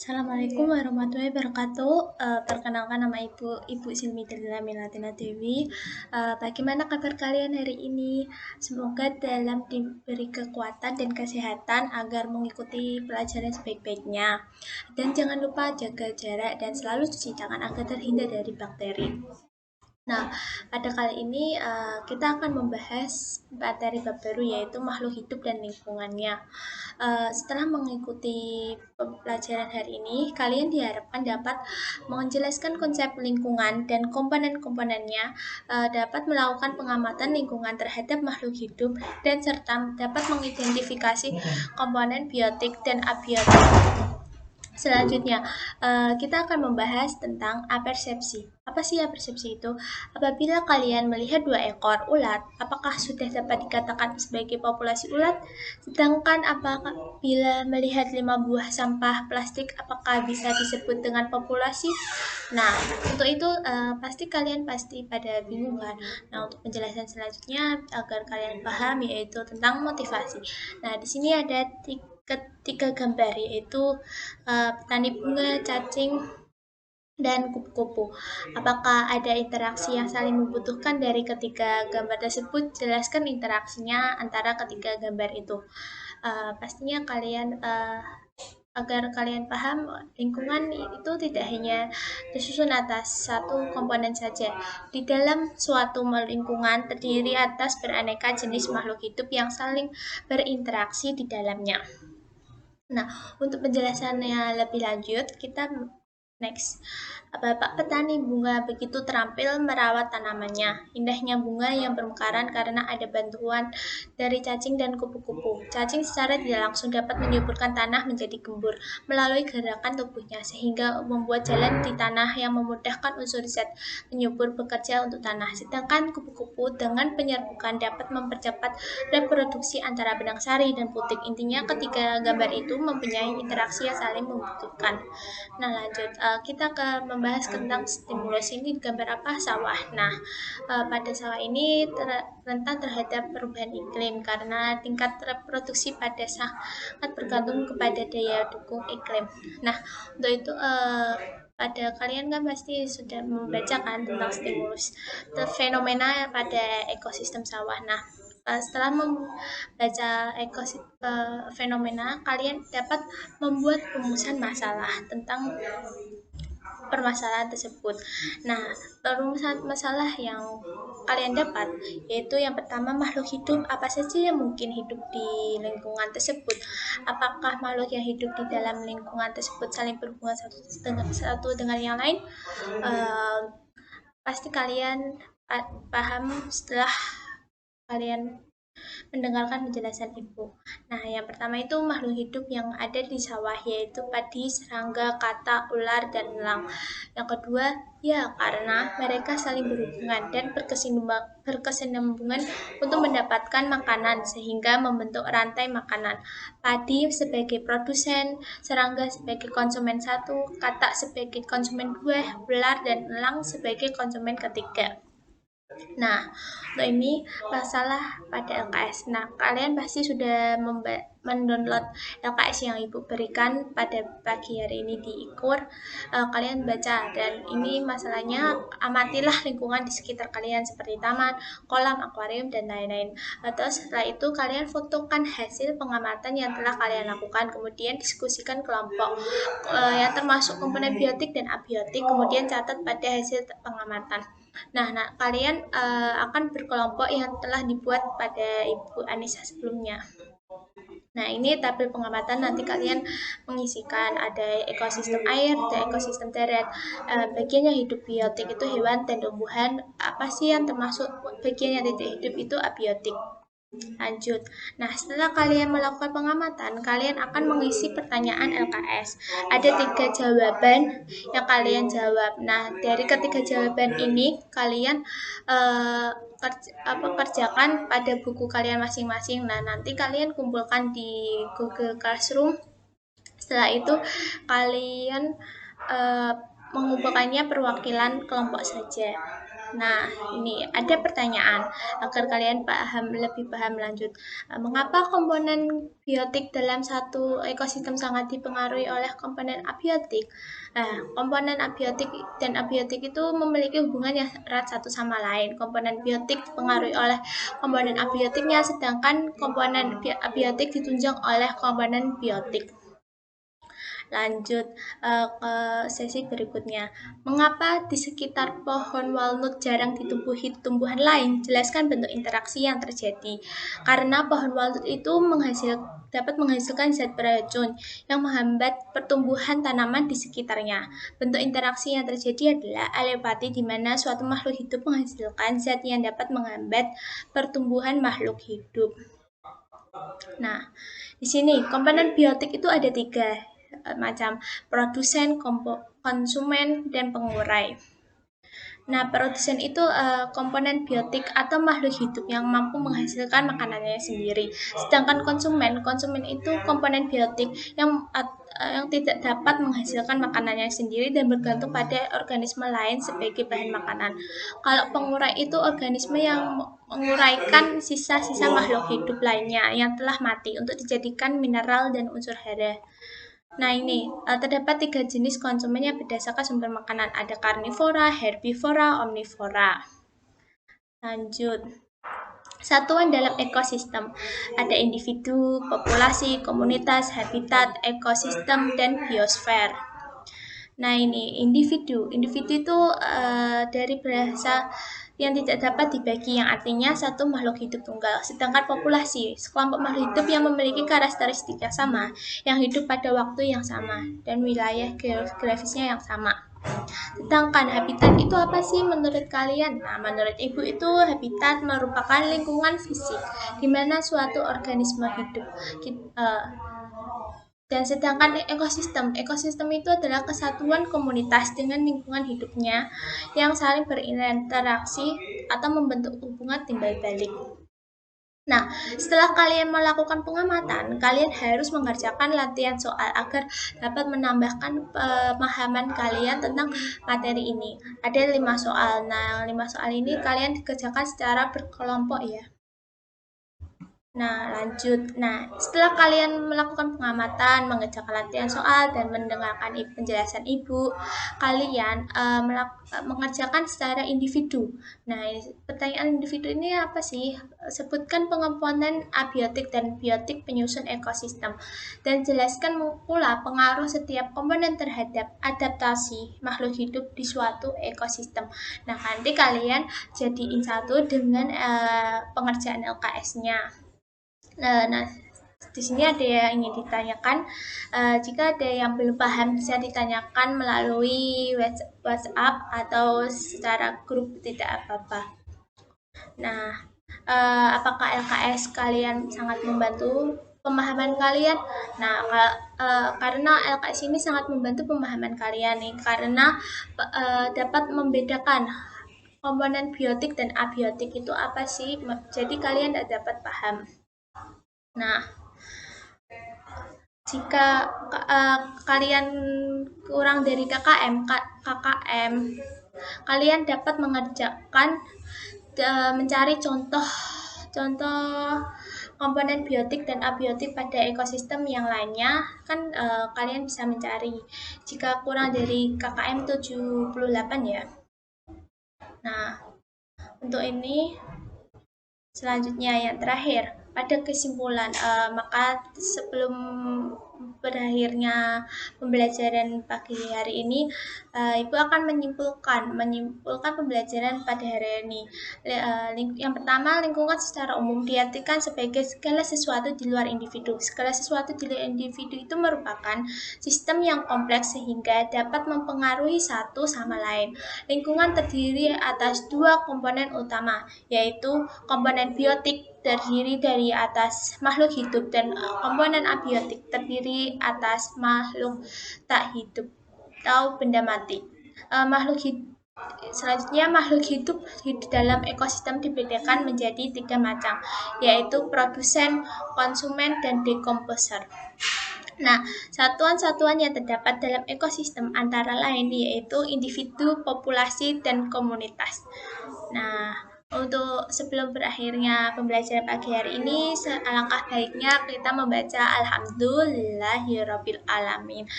Assalamualaikum warahmatullahi wabarakatuh. Perkenalkan nama Ibu Silmi Delila Milatina Dewi. Bagaimana kabar kalian hari ini? Semoga dalam diberi kekuatan dan kesehatan agar mengikuti pelajaran sebaik-baiknya. Dan jangan lupa jaga jarak dan selalu cuci tangan agar terhindar dari bakteri. Nah, pada kali ini kita akan membahas materi bab baru yaitu makhluk hidup dan lingkungannya. Setelah mengikuti pelajaran hari ini, kalian diharapkan dapat menjelaskan konsep lingkungan dan komponen-komponennya, dapat melakukan pengamatan lingkungan terhadap makhluk hidup, dan serta dapat mengidentifikasi komponen biotik dan abiotik. Selanjutnya, kita akan membahas tentang apersepsi. Apa sih apersepsi itu? Apabila kalian melihat 2 ekor ulat, apakah sudah dapat dikatakan sebagai populasi ulat? Sedangkan apabila melihat 5 buah sampah plastik, apakah bisa disebut dengan populasi? Nah, untuk itu pasti kalian pada bingung kan? Nah, untuk penjelasan selanjutnya agar kalian paham yaitu tentang motivasi. Nah, di sini ada tiga gambar yaitu petani bunga, cacing, dan kupu-kupu. Apakah ada interaksi yang saling membutuhkan dari ketiga gambar tersebut? Jelaskan interaksinya antara ketiga gambar itu. Pastinya kalian agar kalian paham lingkungan itu tidak hanya disusun atas satu komponen saja. Di dalam suatu lingkungan terdiri atas beraneka jenis makhluk hidup yang saling berinteraksi di dalamnya. Nah, untuk penjelasannya lebih lanjut, kita next. Bapak petani bunga begitu terampil merawat tanamannya. Indahnya bunga yang bermekaran karena ada bantuan dari cacing dan kupu-kupu. Cacing secara tidak langsung dapat menyuburkan tanah menjadi gembur melalui gerakan tubuhnya, sehingga membuat jalan di tanah yang memudahkan unsur zat penyubur bekerja untuk tanah. Sedangkan kupu-kupu dengan penyerbukan dapat mempercepat reproduksi antara benang sari dan putik. Intinya ketiga gambar itu mempunyai interaksi yang saling membutuhkan. Nah, lanjut kita membahas tentang stimulus. Ini gambar apa? Sawah. Nah, pada sawah ini rentan terhadap perubahan iklim karena tingkat reproduksi pada sangat bergantung kepada daya dukung iklim. Nah, untuk itu pada kalian kan pasti sudah membacakan tentang stimulus fenomena pada ekosistem sawah. Nah, setelah membaca fenomena, kalian dapat membuat rumusan masalah tentang permasalahan tersebut. Nah, perumusan masalah yang kalian dapat yaitu yang pertama, makhluk hidup apa saja yang mungkin hidup di lingkungan tersebut? Apakah makhluk yang hidup di dalam lingkungan tersebut saling berhubungan satu dengan yang lain? Pasti kalian paham setelah kalian mendengarkan penjelasan ibu. Nah, yang pertama itu makhluk hidup yang ada di sawah yaitu padi, serangga, katak, ular, dan elang. Yang kedua, ya karena mereka saling berhubungan dan berkesinambungan untuk mendapatkan makanan sehingga membentuk rantai makanan. Padi sebagai produsen, serangga sebagai konsumen satu, katak sebagai konsumen dua, ular dan elang sebagai konsumen ketiga. Nah, untuk ini masalah pada LKS. Nah, kalian pasti sudah mendownload LKS yang Ibu berikan pada pagi hari ini di Ikur. Kalian baca dan ini masalahnya amatilah lingkungan di sekitar kalian seperti taman, kolam, akuarium, dan lain-lain. Terus setelah itu kalian fotokan hasil pengamatan yang telah kalian lakukan, kemudian diskusikan kelompok yang termasuk komponen biotik dan abiotik, kemudian catat pada hasil pengamatan. Nah, kalian akan berkelompok yang telah dibuat pada Ibu Anissa sebelumnya. Nah, ini tabel pengamatan nanti kalian mengisikan ada ekosistem air, ada ekosistem darat. Bagian yang hidup biotik itu hewan dan tumbuhan. Apa sih yang termasuk bagian yang tidak hidup itu abiotik. Lanjut. Nah, setelah kalian melakukan pengamatan, kalian akan mengisi pertanyaan LKS. Ada 3 jawaban yang kalian jawab. Nah, dari ketiga jawaban ini, kalian kerjakan pada buku kalian masing-masing. Nah, nanti kalian kumpulkan di Google Classroom. Setelah itu, kalian mengumpulkannya perwakilan kelompok saja. Nah, ini ada pertanyaan agar kalian lebih paham lanjut. Mengapa komponen biotik dalam satu ekosistem sangat dipengaruhi oleh komponen abiotik? Komponen abiotik dan abiotik itu memiliki hubungan yang erat satu sama lain. Komponen biotik dipengaruhi oleh komponen abiotiknya, sedangkan komponen abiotik ditunjang oleh komponen biotik. Lanjut ke sesi berikutnya. Mengapa di sekitar pohon walnut jarang ditumbuhi tumbuhan lain? Jelaskan bentuk interaksi yang terjadi. Karena pohon walnut itu dapat menghasilkan zat beracun yang menghambat pertumbuhan tanaman di sekitarnya. Bentuk interaksi yang terjadi adalah alepati, di mana suatu makhluk hidup menghasilkan zat yang dapat menghambat pertumbuhan makhluk hidup. Nah, di sini komponen biotik itu ada 3 macam: produsen, konsumen, dan pengurai. Nah, produsen itu komponen biotik atau makhluk hidup yang mampu menghasilkan makanannya sendiri. Sedangkan konsumen itu komponen biotik yang tidak dapat menghasilkan makanannya sendiri dan bergantung pada organisme lain sebagai bahan makanan. Kalau pengurai itu organisme yang menguraikan sisa-sisa makhluk hidup lainnya yang telah mati untuk dijadikan mineral dan unsur hara. Nah, ini terdapat 3 jenis konsumen yang berdasarkan sumber makanan. Ada karnivora, herbivora, omnivora. Lanjut. Satuan dalam ekosistem. Ada individu, populasi, komunitas, habitat, ekosistem, dan biosfer. Nah, ini individu. Individu itu dari bahasa yang tidak dapat dibagi, yang artinya satu makhluk hidup tunggal. Sedangkan populasi, sekelompok makhluk hidup yang memiliki karakteristik yang sama, yang hidup pada waktu yang sama, dan wilayah geografisnya yang sama. Sedangkan habitat itu apa sih menurut kalian? Nah, menurut Ibu itu habitat merupakan lingkungan fisik di mana suatu organisme hidup. Dan sedangkan ekosistem itu adalah kesatuan komunitas dengan lingkungan hidupnya yang saling berinteraksi atau membentuk hubungan timbal balik. Nah, setelah kalian melakukan pengamatan, kalian harus mengerjakan latihan soal agar dapat menambahkan pemahaman kalian tentang materi ini. Ada 5 soal. Nah, 5 soal ini kalian dikerjakan secara berkelompok ya. Nah, lanjut. Nah, setelah kalian melakukan pengamatan, mengerjakan latihan soal, dan mendengarkan penjelasan Ibu, kalian mengerjakan secara individu. Nah, pertanyaan individu ini apa sih? Sebutkan komponen abiotik dan biotik penyusun ekosistem, dan jelaskan pula pengaruh setiap komponen terhadap adaptasi makhluk hidup di suatu ekosistem. Nah, nanti kalian jadiin satu dengan pengerjaan LKS-nya. Nah, di sini ada yang ingin ditanyakan. Jika ada yang belum paham, bisa ditanyakan melalui WhatsApp atau secara grup, tidak apa-apa. Nah, apakah LKS kalian sangat membantu pemahaman kalian? Nah, karena LKS ini sangat membantu pemahaman kalian nih, karena dapat membedakan komponen biotik dan abiotik itu apa sih. Jadi kalian dapat paham. Nah, jika kalian kurang dari KKM, kalian dapat mengerjakan mencari contoh komponen biotik dan abiotik pada ekosistem yang lainnya. Kan kalian bisa mencari. Jika kurang dari KKM 78 ya. Nah, untuk ini selanjutnya yang terakhir, pada kesimpulan, maka sebelum berakhirnya pembelajaran pagi hari ini, Ibu akan menyimpulkan pembelajaran pada hari ini. Yang pertama, lingkungan secara umum diartikan sebagai segala sesuatu di luar individu. Segala sesuatu di luar individu itu merupakan sistem yang kompleks sehingga dapat mempengaruhi satu sama lain. Lingkungan terdiri atas 2 komponen utama, yaitu komponen biotik terdiri dari atas makhluk hidup dan komponen abiotik terdiri atas makhluk tak hidup atau benda mati. Selanjutnya, makhluk hidup di dalam ekosistem dibedakan menjadi 3 macam, yaitu produsen, konsumen, dan decomposer. Nah, satuan-satuan yang terdapat dalam ekosistem antara lain yaitu individu, populasi, dan komunitas. Nah, untuk sebelum berakhirnya pembelajaran pagi hari ini, alangkah baiknya kita membaca Alhamdulillahirabbil alamin.